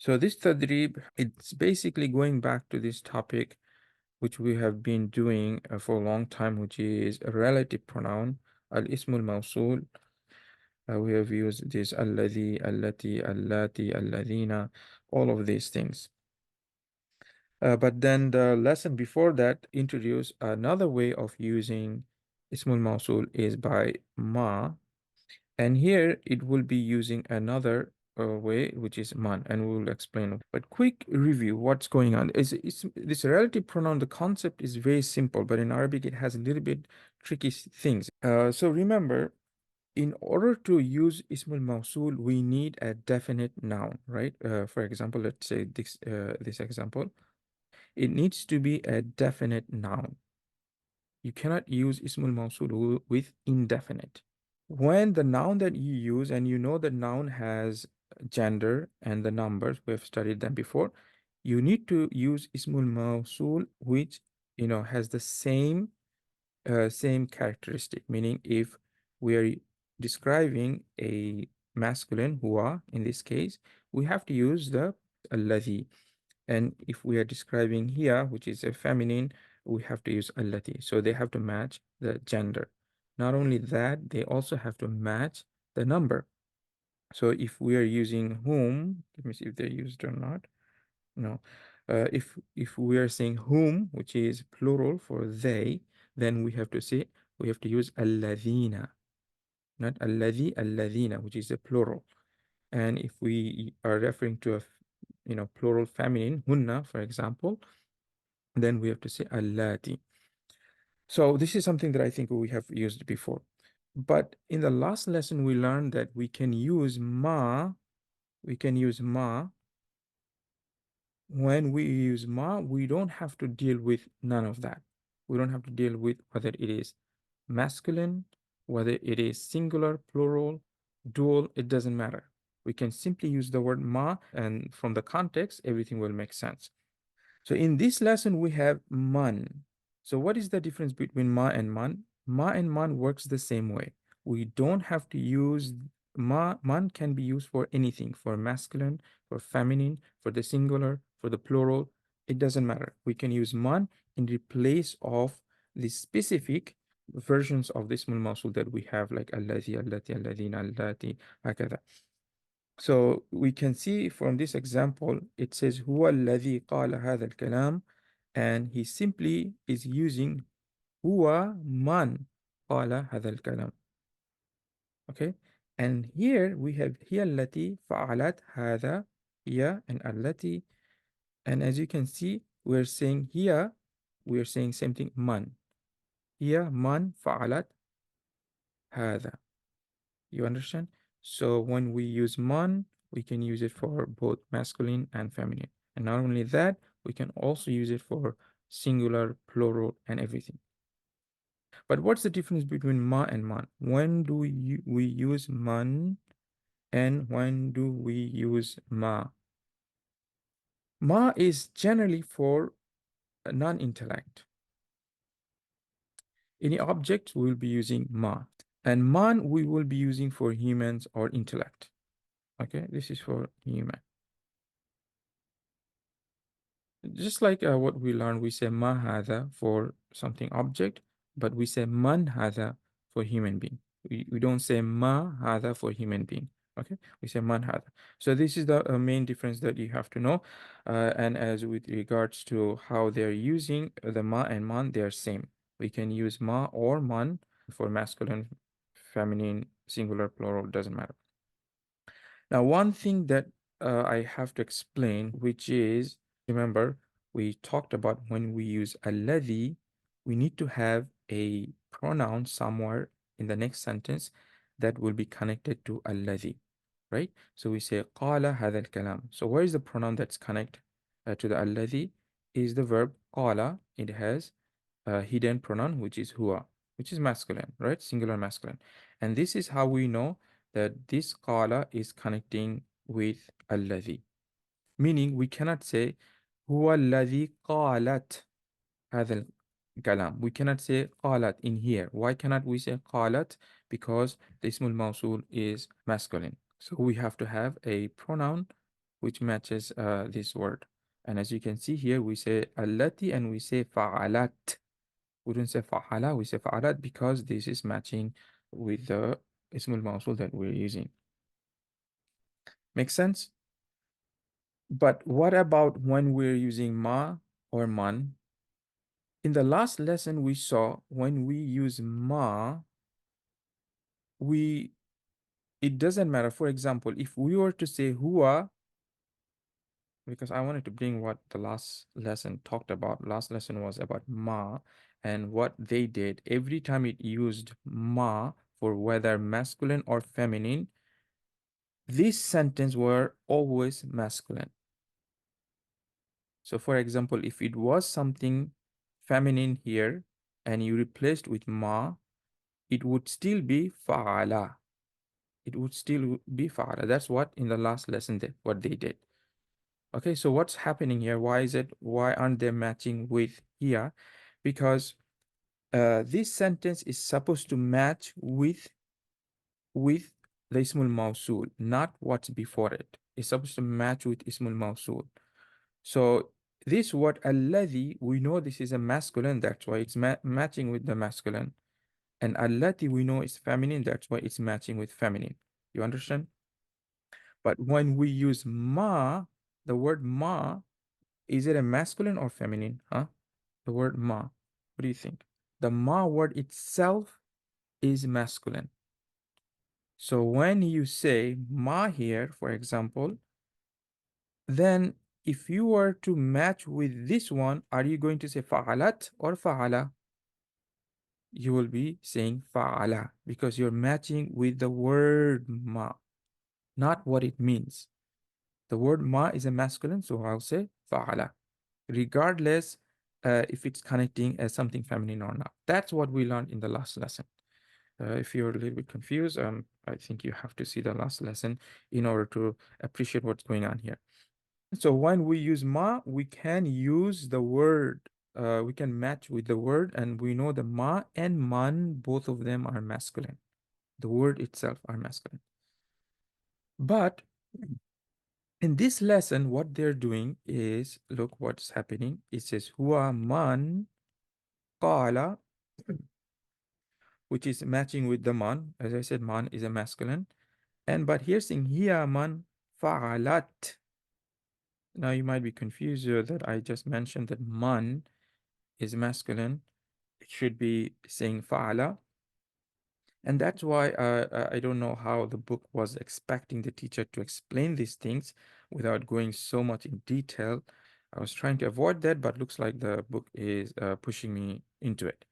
So this tadrib, it's basically going back to this topic which we have been doing for a long time, which is a relative pronoun, al-ismul mawsul. We have used this alladhi, allati, allati, alladhina, all of these things. But then the lesson before that introduced another way of using ismul mawsul is by ma. And here it will be using another way, which is man, and we will explain. But quick review, what's going on is this relative pronoun. The concept is very simple, but in Arabic it has a little bit tricky things. So remember, in order to use ismul mawsul, we need a definite noun, right? For example, let's say this example. It needs to be a definite noun. You cannot use ismul mawsul with indefinite. When the noun that you use, and you know the noun has gender and the numbers, we have studied them before, you need to use ismul mawsul, which has the same characteristic. Meaning, if we are describing a masculine, huwa, in this case, we have to use the alladhi. And if we are describing here, which is a feminine, we have to use allati. So they have to match the gender. Not only that, they also have to match the number. So if we are using whom, let me see if they're used or not. No. If we are saying whom, which is plural for they, then we have to use alladhina, not alladhi, alladhina, which is a plural. And if we are referring to a plural feminine, hunna, for example, then we have to say allati. So this is something that I think we have used before. But in the last lesson, we learned that we can use ma. When we use ma, we don't have to deal with none of that. We don't have to deal with whether it is masculine, whether it is singular, plural, dual, it doesn't matter. We can simply use the word ma, and from the context, everything will make sense. So in this lesson, we have man. So what is the difference between ma and man? Ma and man works the same way. We don't have to use ma. Man can be used for anything, for masculine, for feminine, for the singular, for the plural. It doesn't matter. We can use man in replace of the specific versions of this ismul mawsul that we have, like alladhi, allati, alladhina, allati, hakadha. So we can see from this example, it says هو الذي قال هذا الكلام, and he simply is using هو من قال هذا الكلام. Okay, and here we have هي التي فعلت هذا, هي and التي, and as you can see, we're saying here, we're saying same thing, من. هي من فعلت هذا. You understand? So when we use man, we can use it for both masculine and feminine. And not only that, we can also use it for singular, plural, and everything. But what's the difference between ma and man? When do we use man, and when do we use ma? Ma is generally for a non-intellect. Any object, we will be using ma. And man, we will be using for humans or intellect. Okay, this is for human. Just like what we learned, we say ma hadha for something object, but we say man hadha for human being. We don't say ma hadha for human being. Okay, we say man hadha. So this is the main difference that you have to know. And as with regards to how they're using the ma and man, they're same. We can use ma or man for masculine, feminine, singular, plural, doesn't matter. Now, one thing that I have to explain, which is, remember, we talked about when we use alladhi, we need to have a pronoun somewhere in the next sentence that will be connected to alladhi, right? So we say qala hadha al-kalam. So where is the pronoun that's connected to the alladhi? Is the verb qala. It has a hidden pronoun, which is huwa, which is masculine, right? Singular masculine. And this is how we know that this qala is connecting with alladhi. Meaning we cannot say huwa alladhi qalat hadha kalam. We cannot say qalat in here. Why cannot we say qalat? Because the ismul mawsul is masculine. So we have to have a pronoun which matches this word. And as you can see here, we say allati and we say fa'alat. We don't say fa'ala, we say fa'alat because this is matching with the ismul mawsul that we're using. Make sense? But what about when we're using ma or man? In the last lesson we saw when we use ma, we it doesn't matter. For example, if we were to say huwa, because I wanted to bring what the last lesson talked about. Last lesson was about ma and what they did. Every time it used ma for whether masculine or feminine, these sentences were always masculine. So for example, if it was something feminine here and you replaced with ma, it would still be fa'ala. It would still be fa'ala. That's what in the last lesson what they did. Okay, so what's happening here? Why aren't they matching with here? Because this sentence is supposed to match with the ismul mawsul, not what's before it. It's supposed to match with ismul mawsul. So this word alladhi, we know this is a masculine, that's why it's matching with the masculine. And allati, we know is feminine, that's why it's matching with feminine. You understand? But when we use ma, the word ma, is it a masculine or feminine? Huh? The word ma. What do you think? The ma word itself is masculine. So when you say ma here, for example, then if you were to match with this one, are you going to say fa'alat or fa'ala? You will be saying fa'ala because you're matching with the word ma, not what it means. The word ma is a masculine, so I'll say fa'ala, regardless if it's connecting as something feminine or not. That's what we learned in the last lesson. If you're a little bit confused, I think you have to see the last lesson in order to appreciate what's going on here. So when we use ma, we can use the word, we can match with the word, and we know the ma and man, both of them are masculine. The word itself are masculine. But in this lesson, what they're doing is, look what's happening. It says, huwa man qala, which is matching with the man. As I said, man is a masculine. And but here's saying, hiya man fa'alat. Now you might be confused that I just mentioned that man is masculine. It should be saying fa'ala. And that's why I don't know how the book was expecting the teacher to explain these things without going so much in detail. I was trying to avoid that, but looks like the book is pushing me into it.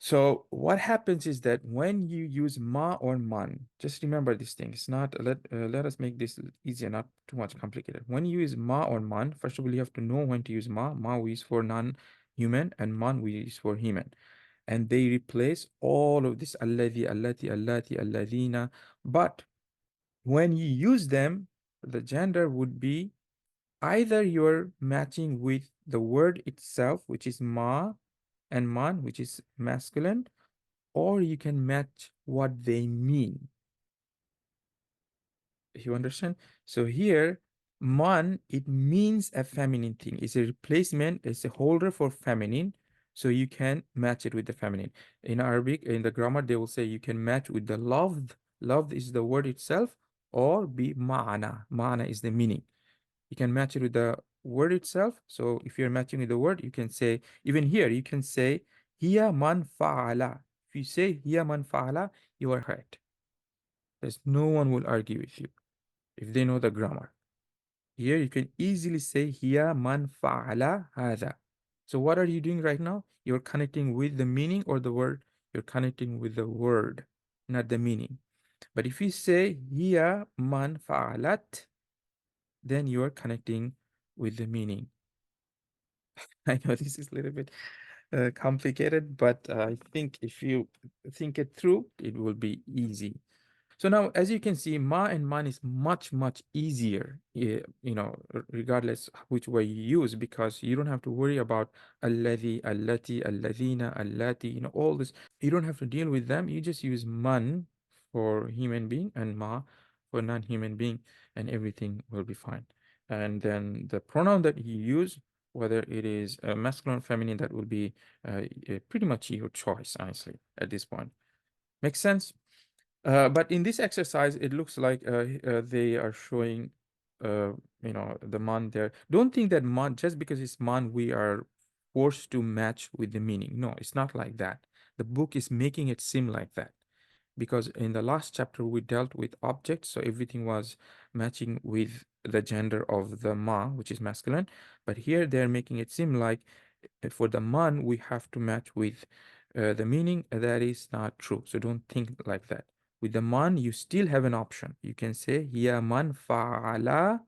So what happens is that when you use ma or man, just remember this thing. It's not, let us make this easier, not too much complicated. When you use ma or man, first of all, you have to know when to use ma. Ma we use for non-human and man we use for human. And they replace all of this alladhi, allati, allati, alladhina. But when you use them, the gender would be either you're matching with the word itself, which is ma, and man, which is masculine, or you can match what they mean. You understand? So here, man, it means a feminine thing. It's a replacement, it's a holder for feminine. So you can match it with the feminine. In Arabic, in the grammar, they will say you can match with the loved. Loved is the word itself, or be ma'ana. Ma'ana is the meaning. You can match it with the word itself. So if you're matching with the word, you can say, even here, you can say, hiya man fa'ala. If you say hiya man fa'ala, you are correct. There's no one will argue with you if they know the grammar. Here you can easily say hiya man fa'ala hada. So what are you doing right now? You're connecting with the meaning or the word? You're connecting with the word, not the meaning. But if you say hiya man fa'alat, then you are connecting with the meaning. I know this is a little bit complicated, but I think if you think it through, it will be easy. So now, as you can see, ma and man is much, much easier, regardless which way you use, because you don't have to worry about alladhi, allati, alladhina, allati, all this. You don't have to deal with them. You just use man for human being and ma for non-human being, and everything will be fine. And then the pronoun that you use, whether it is masculine or feminine, that will be pretty much your choice, honestly, at this point. Makes sense? But in this exercise, it looks like they are showing, uh, the man there. Don't think that man, just because it's man, we are forced to match with the meaning. No, it's not like that. The book is making it seem like that, because in the last chapter we dealt with objects, so everything was matching with the gender of the ma, which is masculine. But here they're making it seem like for the man we have to match with the meaning. That is not true. So don't think like that. With the man, you still have an option. You can say hiya man fa'ala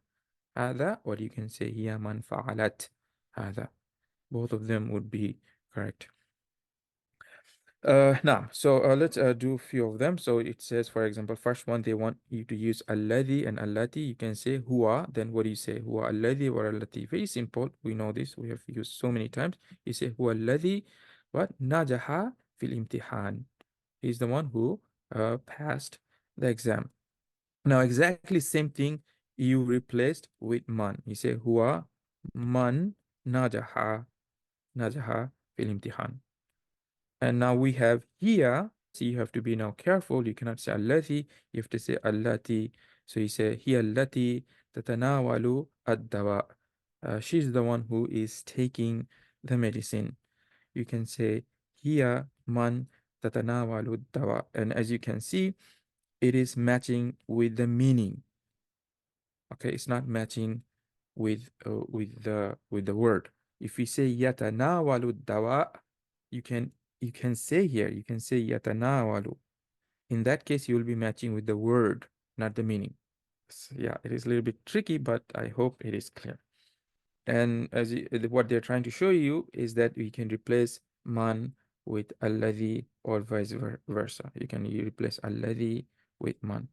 hada, or you can say hiya man fa'alat hada. Both of them would be correct. Now, so let's do a few of them. So it says, for example, first one, they want you to use alladhi and allati. You can say huwa, then what do you say? Huwa alladhi or allati. Very simple. We know this. We have used so many times. You say huwa alladhi, what? Najaha fil imtihan. He's the one who passed the exam. Now, exactly same thing you replaced with man. You say huwa man najaha fil imtihan. And now we have here, so you have to be now careful. You cannot say allati, you have to say allati. So you say hiya allati tatanawalu ad-dawa. She's the one who is taking the medicine. You can say hiya man tatanawalu ad-dawa. And as you can see, it is matching with the meaning. Okay, it's not matching with the word. If we say yatanawalu dawa, you can you can say here, you can say yatanawalu. In that case, you will be matching with the word, not the meaning. So, yeah, it is a little bit tricky, but I hope it is clear. And what they're trying to show you is that we can replace man with alladhi or vice versa. You can replace alladhi with man.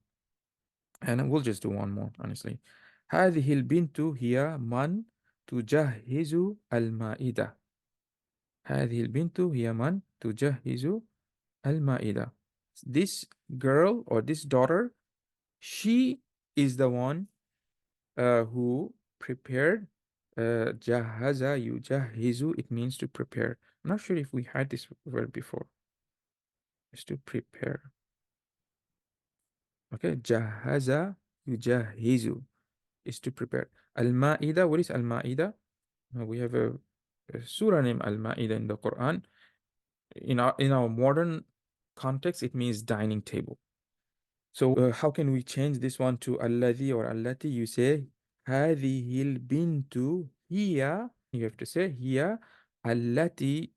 And we'll just do one more, honestly. هذه البنت هي من تجهز المائدة. هذه البنت هي من تجهز المائدة. This girl or this daughter, she is the one who prepared. جهز يجهز, it means to prepare. I'm not sure if we had this word before. It's to prepare. Okay, جهز يجهز is to prepare. Al-Ma'idah, what is Al-Ma'idah? We have a surah named Al-Ma'idah in the Quran. In our modern context, it means dining table. So how can we change this one to Alladhi or Allati? You say هذه البنت هي, you have to say هي التي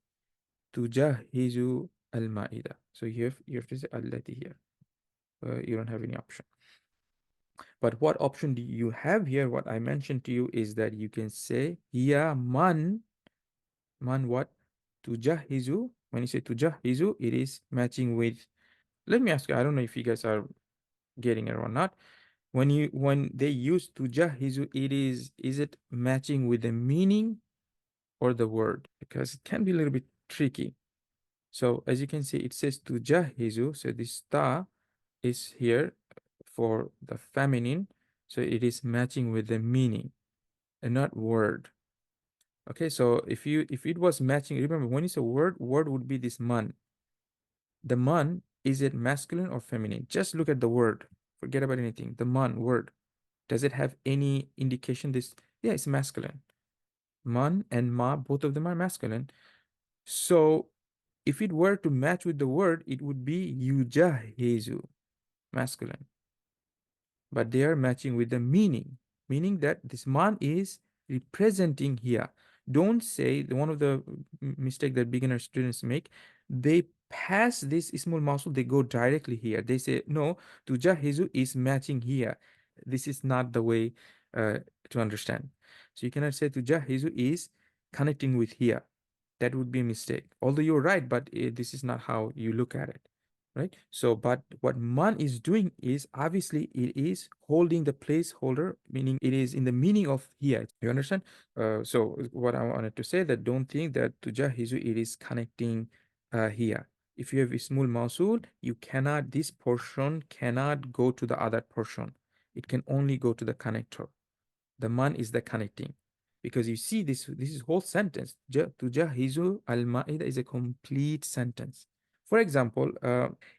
تجهز المائدة. So you have to say Allati here. You don't have any option. But what option do you have here? What I mentioned to you is that you can say hiya man what? Tujahizu. When you say tujahizu, it is matching with. Let me ask you, I don't know if you guys are getting it or not. When they use tujahizu, is it matching with the meaning or the word? Because it can be a little bit tricky. So as you can see, it says tujahizu. So this ta is here for the feminine. So it is matching with the meaning and not word. Okay, so if it was matching, remember when it's a word would be this man. The man, is it masculine or feminine? Just look at the word. Forget about anything. The man word. Does it have any indication this? Yeah, it's masculine. Man and ma, both of them are masculine. So if it were to match with the word, it would be yujahizu, masculine. But they are matching with the meaning that this man is representing here. Don't say one of the mistake that beginner students make. They pass this ismul mausul, they go directly here. They say no, tujahizu is matching here. This is not the way to understand. So you cannot say tujahizu is connecting with here. That would be a mistake. Although you're right, but this is not how you look at it, right? So, but what man is doing is obviously it is holding the placeholder, meaning it is in the meaning of here. You understand? So what I wanted to say that don't think that tujahizu it is connecting here. If you have ismul mausul, you cannot, this portion cannot go to the other portion. it can only go to the connector. The man is the connecting. Because you see this is whole sentence. Tujahizu al-ma'ida is a complete sentence. For example,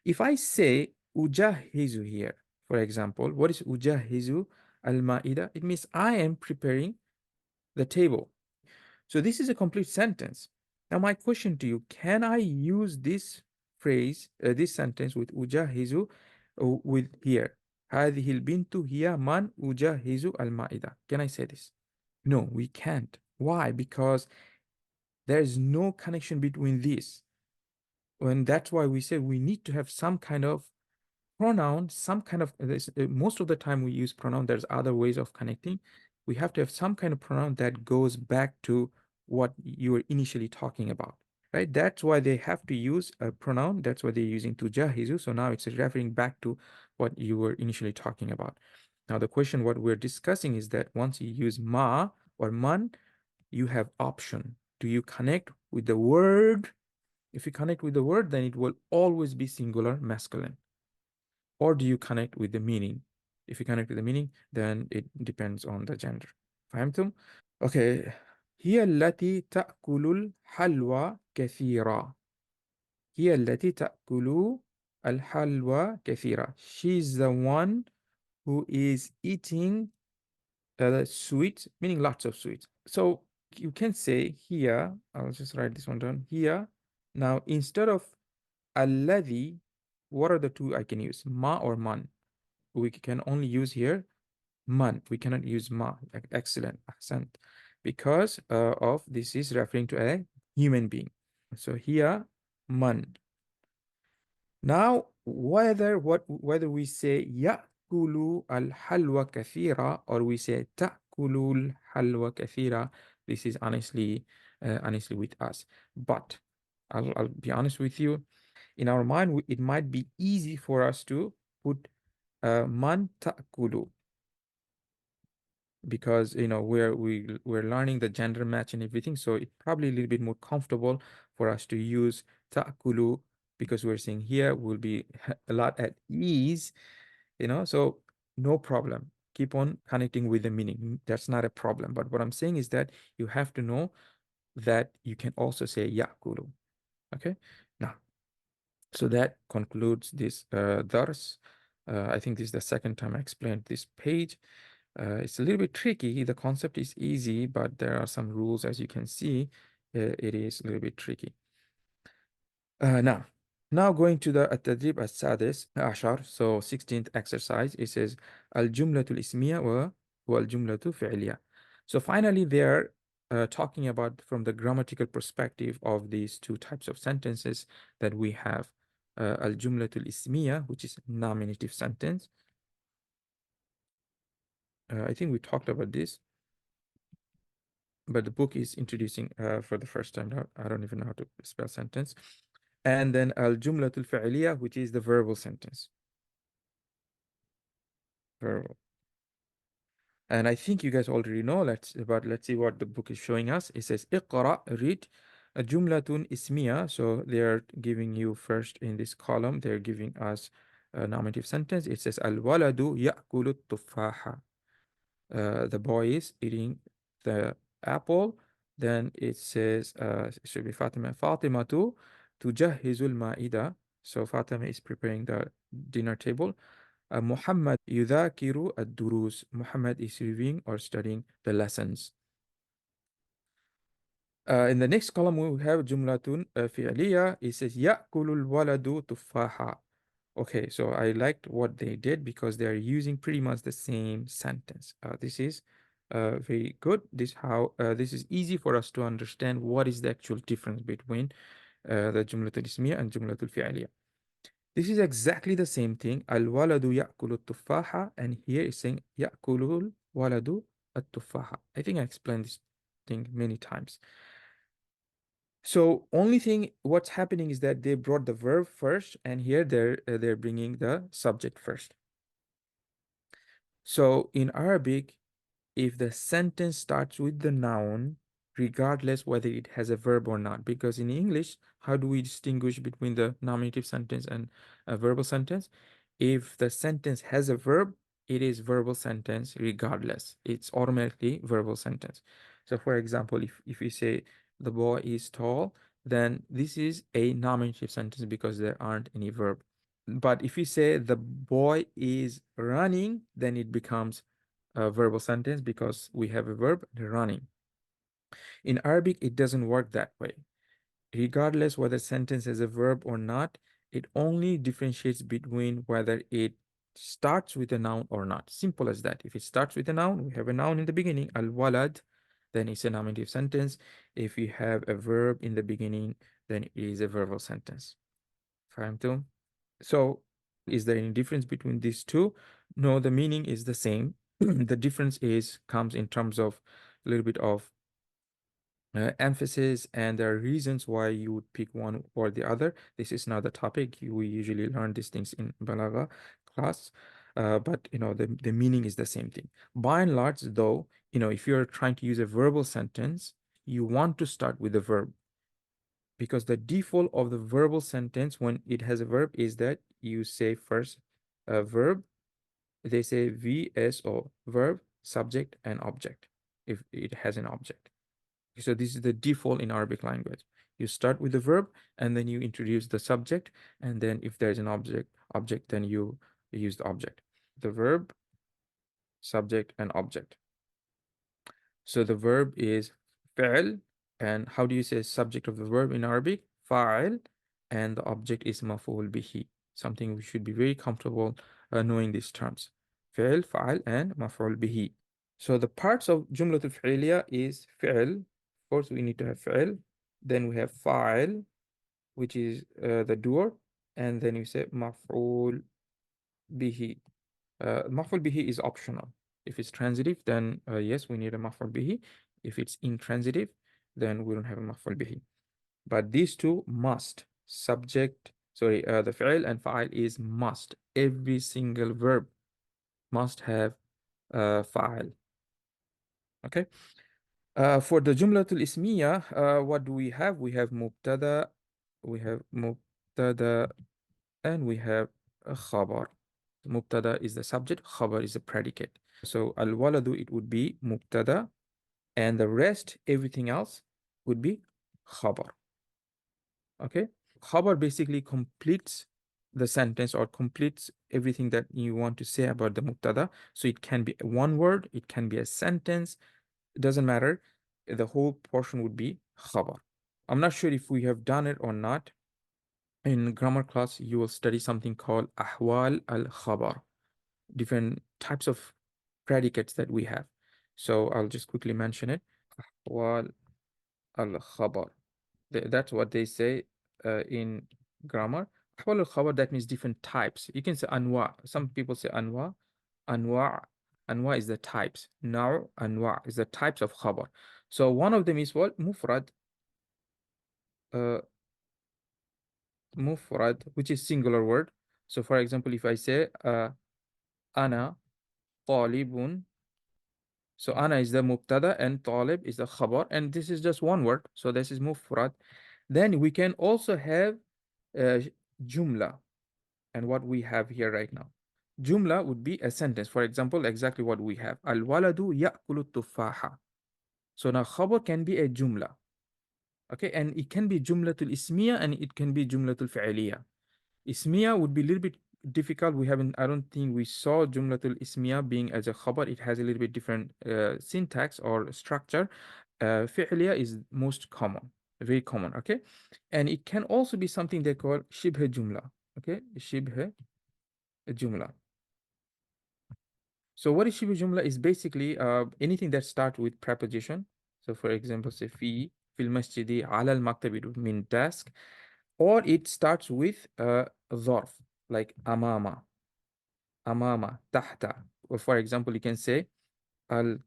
if I say ujahizu here, for example, what is ujahizu al-ma'ida? It means I am preparing the table. So this is a complete sentence. Now my question to you, can I use this phrase, this sentence with ujahizu with here? هذه البنت هي من أجهز المائدة. Can I say this? No, we can't. Why? Because there is no connection between these. And that's why we say we need to have some kind of pronoun, some kind of, most of the time we use pronoun. There's other ways of connecting. We have to have some kind of pronoun that goes back to what you were initially talking about, right? That's why they have to use a pronoun. That's why they're using tujahizu. So now it's referring back to what you were initially talking about. Now the question, what we're discussing is that once you use ma or man, you have option. Do you connect with the word? If you connect with the word, then it will always be singular masculine. Or do you connect with the meaning? If you connect with the meaning, then it depends on the gender. فهمتم? Okay. هي التي تأكل الحلوى كثيرا. هي التي تأكل الحلوى كثيرا. She's the one who is eating sweets, meaning lots of sweets. So you can say here, I'll just write this one down here. Now, instead of alladhi, what are the two I can use? Ma or man? We can only use here man. We cannot use ma. Excellent, accent, because of this is referring to a human being. So here, man. Now, whether we say ya'kulu al-halwa kathira or we say ta'kulu al-halwa kathira, this is honestly with us. But I'll be honest with you. In our mind, it might be easy for us to put man ta'kulu, because we're learning the gender match and everything, so it's probably a little bit more comfortable for us to use ta'kulu, because we're saying here we'll be a lot at ease, so no problem. Keep on connecting with the meaning. That's not a problem. But what I'm saying is that you have to know that you can also say ya'kulu. Okay. Now, so that concludes this dars. I think this is the second time I explained this page. It's a little bit tricky. The concept is easy, but there are some rules, as you can see. It is a little bit tricky. Now going to the التدريب السادس عشر, so 16th exercise. It says الجملة الاسمية والجملة الفعلية. So finally they're talking about from the grammatical perspective of these two types of sentences that we have. الجملة الاسمية, which is nominative sentence. I think we talked about this, but the book is introducing for the first time. Now, I don't even know how to spell sentence. And then al-jumlatul fi'liya, which is the verbal sentence. Verbal. And I think you guys already know, but let's see what the book is showing us. It says, Iqra, read, a jumlatun ismiya. So they're giving you first in this column, they're giving us a nominative sentence. It says, Al-waladu ya'kulu tufaha. The boy is eating the apple. Then it says, it should be Fatima. Fatimatu tujahhizul ma'ida. So Fatima is preparing the dinner table. Muhammad yudhakiru ad-durus. Muhammad is reviewing or studying the lessons. In the next column, we have jumlatun fi'liya. It says, ya'kulul waladu tufaha. Okay, so I liked what they did because they're using pretty much the same sentence. This is very good. This is easy for us to understand what is the actual difference between the jumlatul ismiya and jumlatul fi'liya. This is exactly the same thing. Al-waladu ya'kulu tufaha, and here is saying ya'kulul waladu at-tufaha. I think I explained this thing many times. So only thing what's happening is that they brought the verb first, and here they're bringing the subject first. So in Arabic, if the sentence starts with the noun, regardless whether it has a verb or not, because in English, how do we distinguish between the nominative sentence and a verbal sentence? If the sentence has a verb, it is verbal sentence regardless. It's automatically verbal sentence. So for example, if you say the boy is tall, then this is a nominative sentence because there aren't any verb. But if you say the boy is running, then it becomes a verbal sentence because we have a verb running. In Arabic, it doesn't work that way. Regardless whether sentence has a verb or not, it only differentiates between whether it starts with a noun or not. Simple as that. If it starts with a noun, we have a noun in the beginning, al-walad, then it's a nominative sentence. If you have a verb in the beginning, then it is a verbal sentence. فهمتم? So, is there any difference between these two? No, the meaning is the same. The difference comes in terms of a little bit of emphasis, and there are reasons why you would pick one or the other. This is not the topic. We usually learn these things in Balagha class, but the meaning is the same thing. By and large, though, if you're trying to use a verbal sentence, you want to start with the verb because the default of the verbal sentence when it has a verb is that you say first a verb. They say VSO, verb, subject, and object if it has an object. So this is the default in Arabic language. You start with the verb and then you introduce the subject, and then if there's an object, then you use the object. The verb, subject, and object. So the verb is فعل, and how do you say subject of the verb in Arabic? فاعل, and the object is مفعول به. Something we should be very comfortable knowing these terms. فعل, فاعل, and مفعول به. So the parts of جملة الفعلية is فعل. Of course, we need to have فعل. Then we have فاعل, which is the doer, and then you say مفعول به. مفعول به is optional. If it's transitive, then yes, we need a مفعول به. If it's intransitive, then we don't have a مفعول به. But these two must. The فعل and فاعل is must. Every single verb must have فاعل. Okay. For the جملة الاسمية, what do we have? We have مبتدا, and we have a خبر. Mubtada is the subject, khabar is the predicate. So al-waladu, it would be mubtada, and the rest, everything else, would be khabar. Okay? Khabar basically completes the sentence or completes everything that you want to say about the mubtada. So it can be one word, it can be a sentence, it doesn't matter. The whole portion would be khabar. I'm not sure if we have done it or not. In grammar class, you will study something called ahwal al-khabar, different types of predicates that we have. So I'll just quickly mention it. Ahwal al-khabar. That's what they say in grammar. Ahwal al-khabar, that means different types. You can say anwa. Some people say anwa. Anwa. Anwa is the types. Now anwa is the types of khabar. So one of them is what? Mufrad. Uh, Mufrad, which is singular word. So for example, if I say ana talibun. So ana is the mubtada and talib is the khabar, and this is just one word. So this is mufrad. Then we can also have uh, jumla, and what we have here right now. Jumla would be a sentence. For example, exactly what we have. Al waladu ya'kulu tufaha. So now khabar can be a jumla. Okay, and it can be jumlatul ismiya and it can be jumlatul fi'liya. Ismiya would be a little bit difficult. I don't think we saw Jumlatul Ismiya being as a khabar. It has a little bit different syntax or structure. Fi'liya is most common, very common, okay? And it can also be something they call Shibh Jumla, okay? Shibh Jumla. So what is Shibh Jumla is basically anything that starts with preposition. So for example, say fil masjidi ala al-maktab, it would mean desk, or it starts with ظرف, like amama, tahta. Or for example, you can say al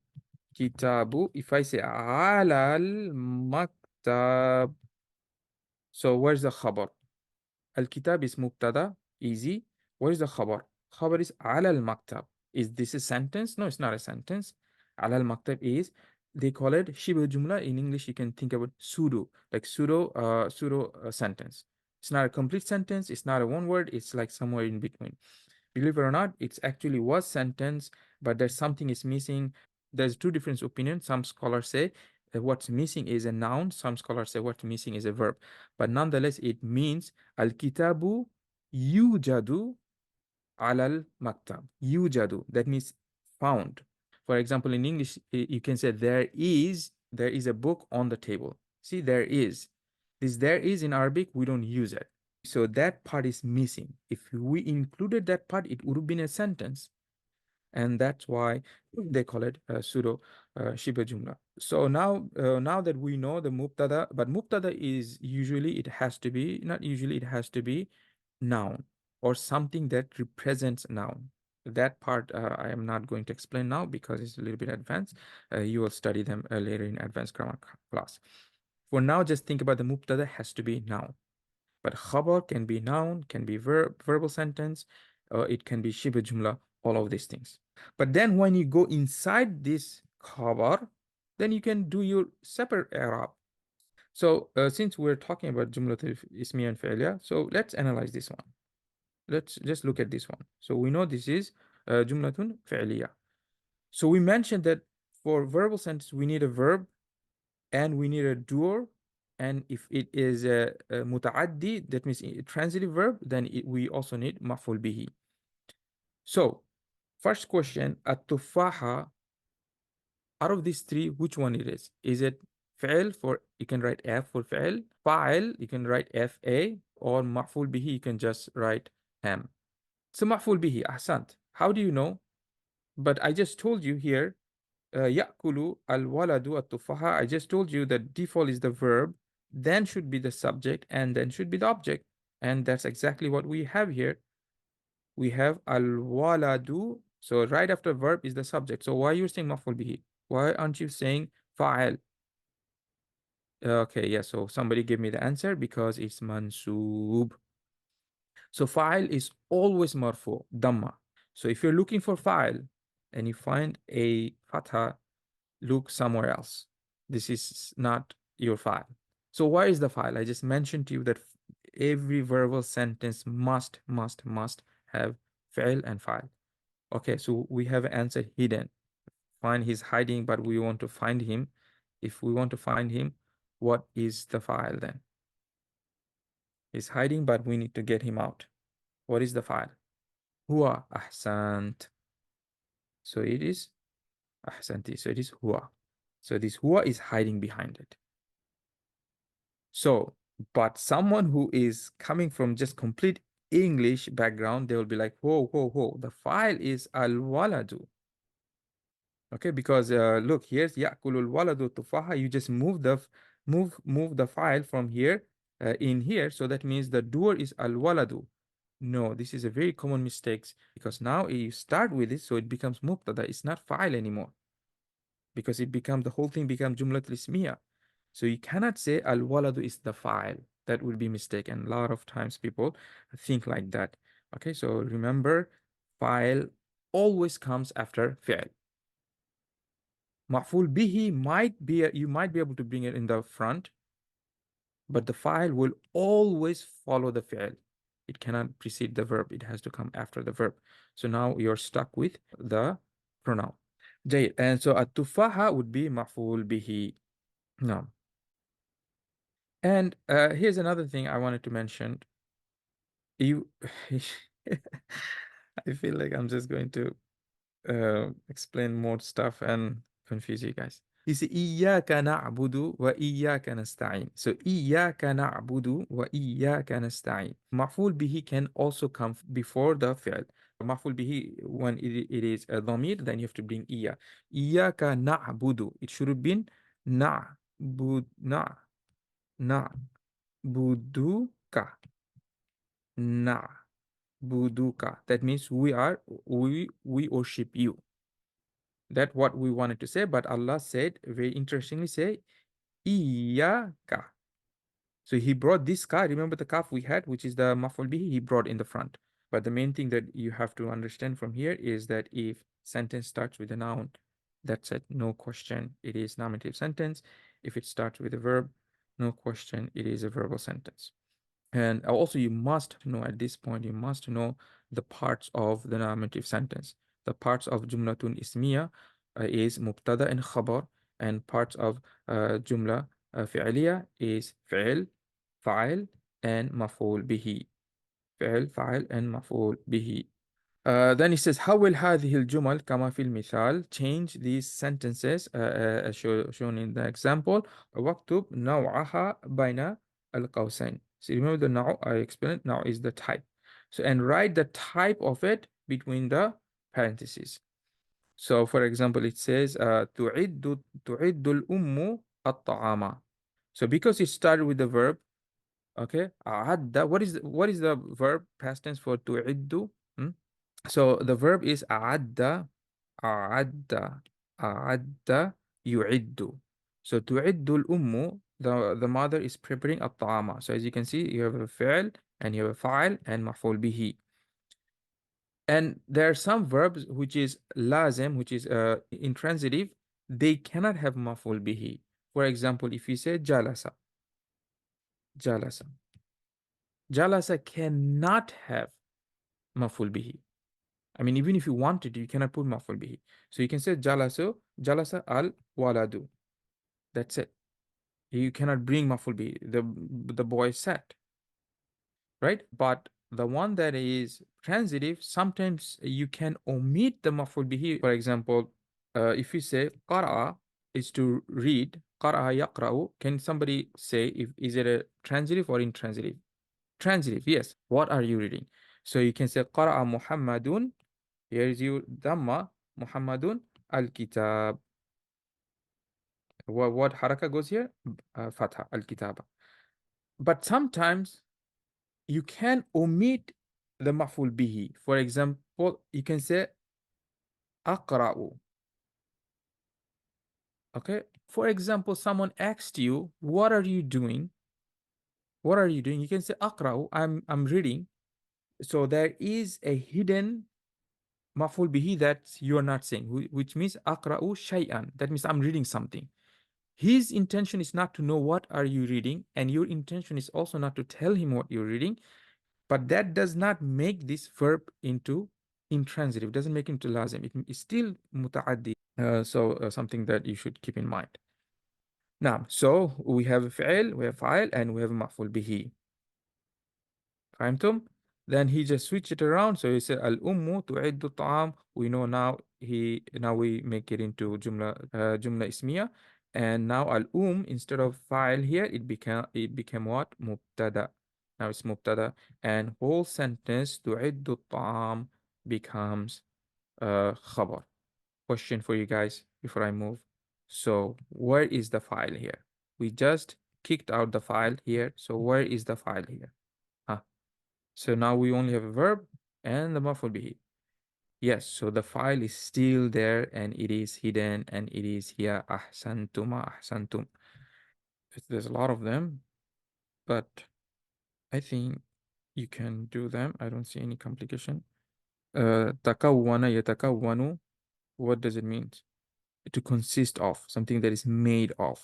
kitabu. If I say ala al maktab, so where's the khabar? Al kitab is mubtada, easy. Where's the khabar? Khabar is ala al maktab. Is this a sentence? No, it's not a sentence. Ala al maktab is, they call it shibh jumla. In English, you can think about pseudo, like pseudo sentence. It's not a complete sentence. It's not a one word. It's like somewhere in between. Believe it or not, it's actually was sentence, but there's something is missing. There's two different opinions. Some scholars say what's missing is a noun. Some scholars say what's missing is a verb. But nonetheless, it means al kitabu yujadu alal maktab. Yujadu. That means found. For example, in English, you can say there is a book on the table. See, there is. This there is in Arabic, we don't use it. So that part is missing. If we included that part, it would have been a sentence. And that's why they call it pseudo shiba jumla. So now that we know the mubtada, but mubtada is usually it has to be, not usually, it has to be noun or something that represents noun. That part I am not going to explain now because it's a little bit advanced. You will study them later in advanced grammar class. For now, just think about the mubtada has to be noun. But khabar can be noun, can be verbal sentence, it can be shibh jumla, all of these things. But then when you go inside this khabar, then you can do your separate i'rab. So since we're talking about jumlatul ismiya and fi'liya, so let's analyze this one. Let's just look at this one. So we know this is jumlatun fi'liya. So we mentioned that for verbal sentence, we need a verb and we need a doer. And if it is a muta'addi, that means a transitive verb, then we also need maf'ul bihi. So first question, at-tufaha, out of these three, which one it is? Is it fa'il, for you can write F for fa'il, fa'il, you can write F-A, or maf'ul bihi, you can just write M. So maf'ul bihi, ahsant. How do you know? But I just told you here, ya'kulu al-waladu at-tufaha. I just told you that default is the verb, then should be the subject, and then should be the object. And that's exactly what we have here. We have al-waladu. So right after verb is the subject. So why are you saying maf'ul bihi? Why aren't you saying fa'al? Okay, yeah, so somebody give me the answer because it's mansub. So fa'al is always marfu, damma. So if you're looking for fa'al and you find a fatha, look somewhere else. This is not your file. So why is the file? I just mentioned to you that every verbal sentence must have fi'l and file. Okay, so we have an answer hidden. Fine, he's hiding, but we want to find him. If we want to find him, what is the file then? He's hiding, but we need to get him out. What is the file? Huwa ahsant. So it is ahsanti. So it is huwa. So this huwa is hiding behind it. So, but someone who is coming from just complete English background, they will be like, whoa, whoa, whoa, the file is al-waladu. Okay, because look, here's ya'kulul waladu tufaha. You just move the file from here in here. So that means the doer is al-waladu. No, this is a very common mistake because now you start with it, so it becomes mubtada. It's not file anymore because the whole thing becomes jumlatul ismiya. So you cannot say al-waladu is the file. That would be mistake. And a lot of times people think like that. Okay, so remember, file always comes after fi'l. Ma'ful bihi you might be able to bring it in the front, but the file will always follow the fi'l. It cannot precede the verb. It has to come after the verb. So now you're stuck with the pronoun. Jay, and so at-tufaha would be ma'ful bihi. No. And here's another thing I wanted to mention. You, I feel like I'm just going to explain more stuff and confuse you guys. You see, إِيَّاكَ نَعْبُدُ وَإِيَّاكَ نَسْتَعِينُ. So, إِيَّاكَ نَعْبُدُ وَإِيَّاكَ نَسْتَعِينُ. مفعول bihi can also come before the fi'l. مفعول bihi, when it is a dhamir, then you have to bring إِيَّا. إِيَّاكَ نَعْبُدُ. It should have been نَعْبُدُ. نَعْبُدُكَ. Na'buduka. That means we worship you. That's what we wanted to say, but Allah said, very interestingly say, Iyaka. So he brought this ka, remember the kaf we had, which is the maf'ul bihi, he brought in the front. But the main thing that you have to understand from here is that if sentence starts with a noun, that's it, no question, it is nominative sentence. If it starts with a verb, no question, it is a verbal sentence. And also, you must know at this point, you must know the parts of the nominative sentence. The parts of jumlatun ismiya is mubtada and khabar, and parts of jumla fi'liya is fi'l, fa'il, and maf'ul bihi. فعل فاعل and مفعول به. Then he says حول هذه الجمل كما في المثال, change these sentences shown in the example, واكتب نوعها بين القوسين. So remember the now I explained, now is the type. So and write the type of it between the parentheses. So for example it says تعد الأم الطعام. So because it started with the verb, okay, أعد, what is the verb past tense for تعد? Hmm? So the verb is أعد أعد أعد يعد. So تعد الأم, the mother is preparing الطعام. So as you can see, you have a فعل and you have a فاعل and مفعول به. And there are some verbs which is لازم, which is intransitive. They cannot have مفعول به. For example, if you say جلس, جلس, جلس cannot have مفعول به. I mean, even if you wanted to, you cannot put maf'ul bihi. So you can say jalasa al waladu. That's it. You cannot bring maf'ul bihi. The boy sat, right? But the one that is transitive, sometimes you can omit the maf'ul bihi. For example, if you say qara'a is to read, qara'a yaqra'u, can somebody say if is it a transitive or intransitive? Transitive, yes. What are you reading? So you can say qara'a Muhammadun. Here is your Dhamma, Muhammadun al-Kitab. What haraka goes here? Fatha, al-Kitaba. But sometimes you can omit the maf'ul bihi. For example, you can say aqra'u. Okay? For example, someone asked you, what are you doing? What are you doing? You can say aqra'u, I'm reading. So there is a hidden maf'ul bihi that you are not saying, which means aqra'u shay'an. That means I'm reading something. His intention is not to know what are you reading, and your intention is also not to tell him what you're reading, but that does not make this verb into intransitive, doesn't make it into lazim. It is still muta'addi. So something that you should keep in mind. Now, so we have fi'il, we have fa'il, and we have maf'ul bihi. فهمتم? Then he just switched it around. So he said al-ummu tu'iddu ta'am. We know now we make it into jumla ismiya. And now instead of fa'il here, it became what? Mubtada. Now it's mubtada. And whole sentence tu'iddu ta'am becomes khabar. Question for you guys before I move. So where is the file here? We just kicked out the file here. So where is the file here? Huh? So now we only have a verb and the maf'ul bihi. Yes, so the file is still there and it is hidden and it is here. Ahsantuma, ahsantum. There's a lot of them, but I think you can do them. I don't see any complication. Takawwana yatakawwanu. What does it mean? To consist of, something that is made of.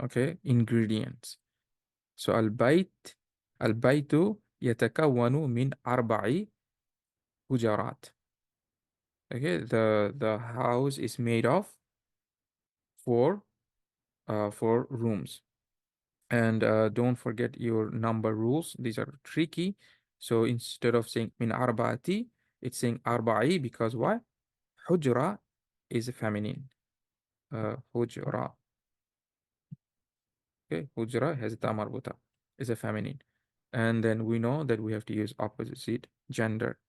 Okay, ingredients. So al-baytu yatakawwanu min arba'i hujarat. Okay, the house is made of four rooms. And don't forget your number rules. These are tricky. So instead of saying min arba'ati, it's saying arba'i because why? Hujra is feminine. Hujra. Okay, hujra has ta marbuta. Is a feminine. And then we know that we have to use opposite gender.